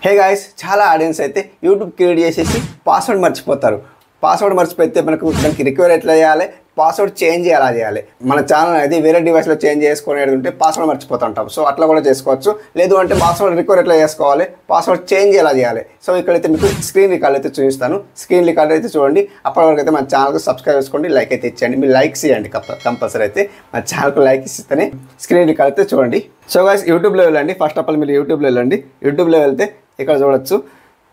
Hey guys, చాలా audience అయితే YouTube create చేసేసి పాస్వర్డ్ మర్చిపోతారు. పాస్వర్డ్ మర్చిపోతే దానికి రికవర్ ఎట్లా చేయాలి, పాస్వర్డ్ చేంజ్ ఎలా చేయాలి, మన ఛానల్ అనేది వేరే డివైస్లో చేంజ్ చేసుకునేది ఉంటే పాస్వర్డ్ మర్చిపోతుంటాం. సో అట్లా కూడా చేసుకోవచ్చు. లేదు అంటే పాస్వర్డ్ రికవర్ ఎట్లా చేసుకోవాలి, పాస్వర్డ్ చేంజ్ ఎలా చేయాలి. సో ఇక్కడైతే మీకు స్క్రీన్ రికార్డ్ అయితే చూపిస్తాను. స్క్రీన్ రికార్డ్ అయితే చూడండి. అప్పటి వరకు అయితే మన ఛానల్కి సబ్స్క్రైబ్ చేసుకోండి, లైక్ అయితే ఇచ్చేయండి. మీరు లైక్స్ ఇవ్వండి కంపల్సరీ. అయితే మన ఛానల్కి లైక్ ఇస్తేనే స్క్రీన్ రికార్డ్ అయితే చూడండి. సో గాయ్స్, యూట్యూబ్లో వెళ్ళండి. ఫస్ట్ ఆఫ్ ఆల్ మీరు యూట్యూబ్లో వెళ్ళండి. యూట్యూబ్లో వెళ్తే ఇక్కడ చూడొచ్చు.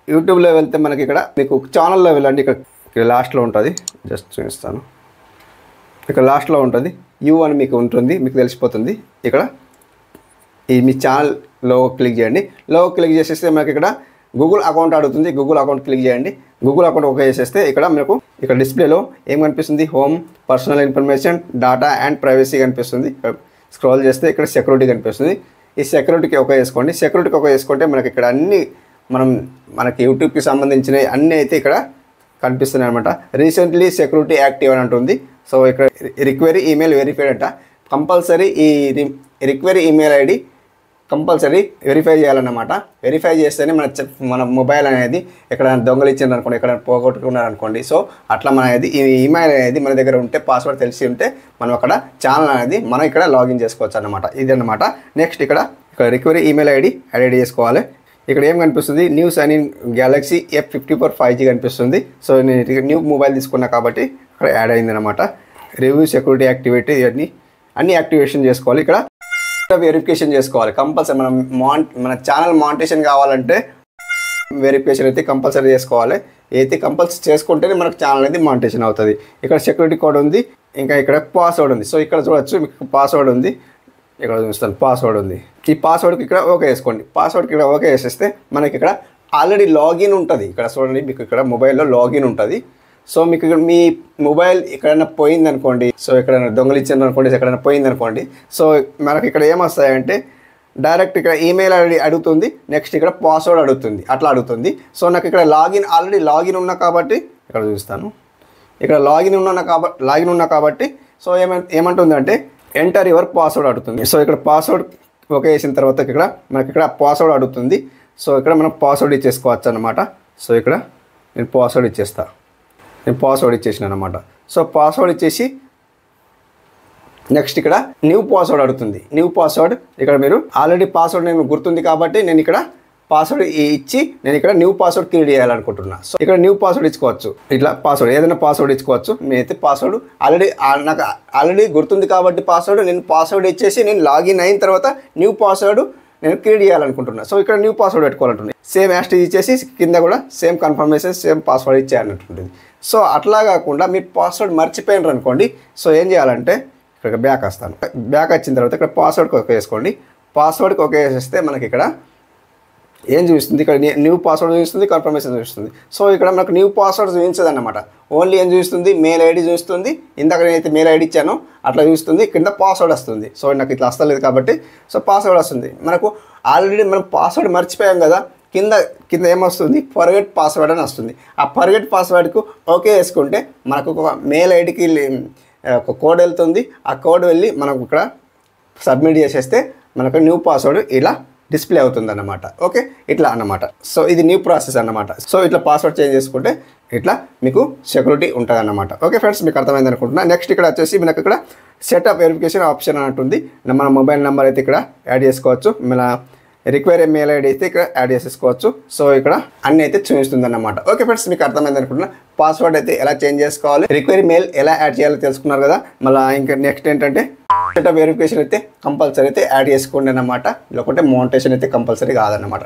యూట్యూబ్లో వెళ్తే మనకి ఇక్కడ మీకు ఛానల్లో వెళ్ళండి. ఇక్కడ లాస్ట్లో ఉంటుంది, జస్ట్ చూపిస్తాను. ఇక్కడ లాస్ట్లో ఉంటుంది యూ అని మీకు ఉంటుంది, మీకు తెలిసిపోతుంది. ఇక్కడ ఈ మీ ఛానల్ లోగో క్లిక్ చేయండి. లోగో క్లిక్ చేసేస్తే మనకి ఇక్కడ గూగుల్ అకౌంట్ అడుగుతుంది. గూగుల్ అకౌంట్ క్లిక్ చేయండి. గూగుల్ అకౌంట్ ఓకే చేసేస్తే ఇక్కడ మీకు ఇక్కడ డిస్ప్లేలో ఏం కనిపిస్తుంది, home, personal information, data and privacy కనిపిస్తుంది. స్క్రోల్ చేస్తే ఇక్కడ సెక్యూరిటీ కనిపిస్తుంది. ఈ సెక్యూరిటీకి ఓకే చేసుకోండి. సెక్యూరిటీకి ఓకే చేసుకుంటే మనకి ఇక్కడ అన్ని మనకి యూట్యూబ్కి సంబంధించినవి అన్నీ అయితే ఇక్కడ కనిపిస్తున్నాయి అనమాట. రీసెంట్లీ సెక్యూరిటీ యాక్టివ్ అని అంటుంది. సో ఇక్కడ రిక్వైరీ ఈమెయిల్ వెరిఫైడ్ అంట. కంపల్సరీ ఈ రిక్వైరీ ఈమెయిల్ ఐడి కంపల్సరీ వెరిఫై చేయాలన్నమాట. వెరిఫై చేస్తేనే మన మొబైల్ అనేది ఎక్కడ దొంగలిచ్చింది అనుకోండి, ఎక్కడ పోగొట్టుకున్నారు అనుకోండి. సో అట్లా ఈ ఈమెయిల్ అనేది మన దగ్గర ఉంటే, పాస్వర్డ్ తెలిసి ఉంటే మనం అక్కడ ఛానల్ అనేది మనం ఇక్కడ లాగిన్ చేసుకోవచ్చు అన్నమాట. ఇది అన్నమాట. నెక్స్ట్ ఇక్కడ రిక్వైరీ ఈమెయిల్ ఐడి యాడ్ చేసుకోవాలి. ఇక్కడ ఏం కనిపిస్తుంది, new sign in Galaxy F54 5G కనిపిస్తుంది. సో నేను న్యూ మొబైల్ తీసుకున్నా కాబట్టి ఇక్కడ యాడ్ అయింది అనమాట. రివ్యూ, సెక్యూరిటీ యాక్టివిటీ అన్ని యాక్టివేషన్ చేసుకోవాలి. ఇక్కడ వెరిఫికేషన్ చేసుకోవాలి కంపల్సరీ. మన ఛానల్ మానిటైజేషన్ కావాలంటే వెరిఫికేషన్ అయితే కంపల్సరీ చేసుకోవాలి. అయితే కంపల్సరీ చేసుకుంటేనే మనకు ఛానల్ అనేది మానిటైజేషన్ అవుతుంది. ఇక్కడ సెక్యూరిటీ కోడ్ ఉంది, ఇంకా ఇక్కడ పాస్వర్డ్ ఉంది. సో ఇక్కడ చూడొచ్చు, మీకు పాస్వర్డ్ ఉంది. ఇక్కడ చూస్తాను, పాస్వర్డ్ ఉంది. ఈ పాస్వర్డ్కి ఇక్కడ ఓకే వేసుకోండి. పాస్వర్డ్కి ఇక్కడ ఓకే వేసేస్తే మనకి ఇక్కడ ఆల్రెడీ లాగిన్ ఉంటుంది. ఇక్కడ చూడండి, మీకు ఇక్కడ మొబైల్లో లాగిన్ ఉంటుంది. సో మీకు ఇక్కడ మీ మొబైల్ ఎక్కడైనా పోయిందనుకోండి, సో ఎక్కడైనా దొంగలిచ్చింది అనుకోండి, ఎక్కడైనా పోయిందనుకోండి, సో మనకి ఇక్కడ ఏమొస్తాయంటే డైరెక్ట్ ఇక్కడ ఈమెయిల్ ఐడి అడుగుతుంది, నెక్స్ట్ ఇక్కడ పాస్వర్డ్ అడుగుతుంది, అట్లా అడుగుతుంది. సో నాకు ఇక్కడ ఆల్రెడీ లాగిన్ ఉన్నా కాబట్టి ఇక్కడ చూస్తాను. ఇక్కడ లాగిన్ ఉన్నా కాబట్టి సో ఏమంటుందంటే ఎంటర్ యువర్ పాస్వర్డ్ అడుగుతుంది. సో ఇక్కడ పాస్వర్డ్ ఓకే వేసిన తర్వాత ఇక్కడ మనకి ఇక్కడ పాస్వర్డ్ అడుగుతుంది. సో ఇక్కడ మనం పాస్వర్డ్ ఇచ్చేసుకోవచ్చు అనమాట. సో ఇక్కడ నేను పాస్వర్డ్ ఇచ్చేసిన అనమాట. సో పాస్వర్డ్ ఇచ్చేసి నెక్స్ట్ ఇక్కడ న్యూ పాస్వర్డ్ అడుగుతుంది. న్యూ పాస్వర్డ్ ఇక్కడ మీరు ఆల్రెడీ పాస్వర్డ్ నేను గుర్తుంది కాబట్టి నేను ఇక్కడ పాస్వర్డ్ ఇచ్చి నేను ఇక్కడ న్యూ పాస్వర్డ్ క్రియేట్ చేయాలనుకుంటున్నా. సో ఇక్కడ న్యూ పాస్వర్డ్ ఇచ్చుకోవచ్చు. ఇట్లా పాస్వర్డ్ ఏదైనా పాస్వర్డ్ ఇచ్చుకోవచ్చు. నేనైతే పాస్వర్డ్ నాకు ఆల్రెడీ గుర్తుంది కాబట్టి నేను పాస్వర్డ్ ఇచ్చేసి నేను లాగిన్ అయిన తర్వాత న్యూ పాస్వర్డ్ నేను క్రియేట్ చేయాలనుకుంటున్నా. సో ఇక్కడ న్యూ పాస్వర్డ్ పెట్టుకోవాలంటుంది. సేమ్ యాస్టేజ్ ఇచ్చేసి కింద కూడా సేమ్ కన్ఫర్మేషన్, సేమ్ పాస్వర్డ్ ఇచ్చేయాలంటుంటుంది. సో అట్లా కాకుండా మీరు పాస్వర్డ్ మర్చిపోయినారు అనుకోండి, సో ఏం చేయాలంటే ఇక్కడ బ్యాక్ వస్తాను. బ్యాక్ వచ్చిన తర్వాత ఇక్కడ పాస్వర్డ్కి ఓకే వేసుకోండి. పాస్వర్డ్కి ఓకే వేసేస్తే మనకి ఇక్కడ ఏం చూపిస్తుంది, ఇక్కడ న్యూ పాస్వర్డ్ చూపిస్తుంది, కన్ఫర్మేషన్ చూపిస్తుంది. సో ఇక్కడ మనకు న్యూ పాస్వర్డ్ చూపించదు అనమాట. ఓన్లీ ఏం చూపిస్తుంది, మెయిల్ ఐడి చూస్తుంది. ఇందాక నేనైతే మెయిల్ ఐడి ఇచ్చానో అట్లా చూస్తుంది, కింద పాస్వర్డ్ వస్తుంది. సో నాకు ఇట్లా వస్తలేదు కాబట్టి సో పాస్వర్డ్ వస్తుంది. మనకు ఆల్రెడీ మనం పాస్వర్డ్ మర్చిపోయాం కదా, కింద ఏమొస్తుంది, ఫర్గెట్ పాస్వర్డ్ అని వస్తుంది. ఆ ఫర్గెట్ పాస్వర్డ్కు ఓకే వేసుకుంటే మనకు ఒక మెయిల్ ఐడికి ఒక కోడ్ వెళ్తుంది. ఆ కోడ్ వెళ్ళి మనకు ఇక్కడ సబ్మిట్ చేసేస్తే మనకు న్యూ పాస్వర్డ్ ఇలా డిస్ప్లే అవుతుంది అన్నమాట. ఓకే, ఇట్లా అన్నమాట. సో ఇది న్యూ ప్రాసెస్ అన్నమాట. సో ఇట్లా పాస్వర్డ్ చేంజ్ చేసుకుంటే ఇట్లా మీకు సెక్యూరిటీ ఉంటుంది అన్నమాట. ఓకే ఫ్రెండ్స్, మీకు అర్థమైంది అనుకుంటున్నా. నెక్స్ట్ ఇక్కడ వచ్చేసి మనకు ఇక్కడ సెటప్ వెరిఫికేషన్ ఆప్షన్ అని ఉంటుంది. మన మొబైల్ నెంబర్ అయితే ఇక్కడ యాడ్ చేసుకోవచ్చు. మన రిక్వైర్ మెయిల్ ఐడి అయితే ఇక్కడ యాడ్ చేసేసుకోవచ్చు. సో ఇక్కడ అన్నీ అయితే చూపిస్తుంది అన్నమాట. ఓకే ఫ్రెండ్స్, మీకు అర్థమైంది అనుకుంటున్నా. పాస్వర్డ్ అయితే ఎలా చేంజ్ చేసుకోవాలి, రిక్వైరీ మెయిల్ ఎలా యాడ్ చేయాలో తెలుసుకున్నారు కదా. మళ్ళీ ఇంకా నెక్స్ట్ ఏంటంటే సెటప్ వెరిఫికేషన్ అయితే కంపల్సరీ అయితే యాడ్ చేసుకోండి అన్నమాట. లేకుంటే మానిటైజేషన్ అయితే కంపల్సరీ కాదన్నమాట.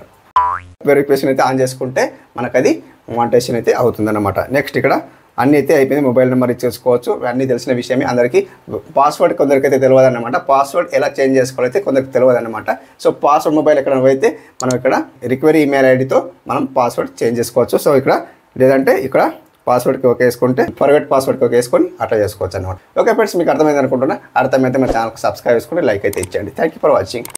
వెరిఫికేషన్ అయితే ఆన్ చేసుకుంటే మనకు అది మానిటైజేషన్ అయితే అవుతుందన్నమాట. నెక్స్ట్ ఇక్కడ అన్నీ అయితే అయిపోయింది. మొబైల్ నెంబర్ ఇచ్చేసుకోవచ్చు. అన్నీ తెలిసిన విషయమే అందరికీ. పాస్వర్డ్ కొందరికైతే తెలియదు అనమాట. పాస్వర్డ్ ఎలా చేంజ్ చేసుకోవాలైతే కొందరికి తెలియదు అనమాట. సో పాస్వర్డ్ మొబైల్ ఎక్కడ అయితే మనం ఇక్కడ రిక్వైరీ ఈమెయిల్ ఐడితో మనం పాస్వర్డ్ చేంజ్ చేసుకోవచ్చు. సో ఇక్కడ లేదంటే ఇక్కడ పాస్వర్డ్కి ఓకే వేసుకుంటే ఫర్గెట్ పాస్వర్డ్కి ఓకే వేసుకొని అట్లా చేసుకోవచ్చు అనమాట. ఓకే ఫ్రెండ్స్, మీకు అర్థమైంది అనుకుంటున్నా. అర్థమైతే మన ఛానల్కి సబ్స్క్రైబ్ చేసుకుంటే లైక్ అయితే ఇచ్చేయండి. Thank you for watching.